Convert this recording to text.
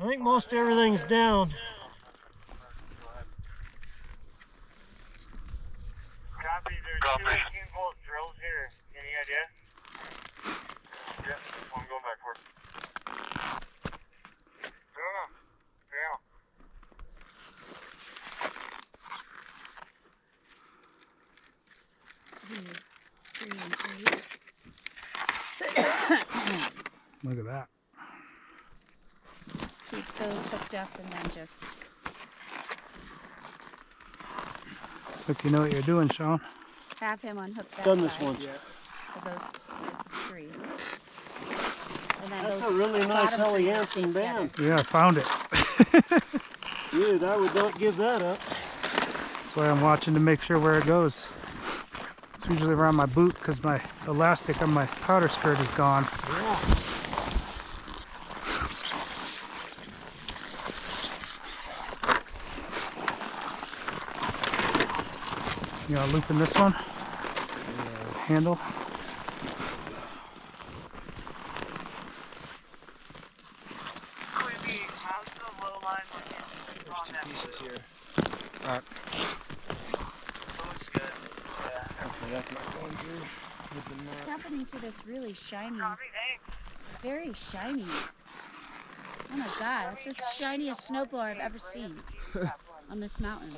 think most everything's down. Copy, there's two 18-volt drills here. Any idea? Yep, I'm going back for it. Look at that. Keep those hooked up and then just... Look, you know what you're doing, Sean. have him unhook that Done this side once. of those three. And then That's those a really nice bottom Helly three Hansen stay band. together. Yeah, I found it. Dude, I would not give that up. That's why I'm watching to make sure where it goes. It's usually around my boot because my elastic on my powder skirt is gone. Yeah. You know, looping this one. Handle. Pieces here. Alright. Looks good. Yeah. Okay, that's not going through. What's happening to this really shiny, very shiny? Oh my god, it's the shiniest snowblower I've ever seen on this mountain.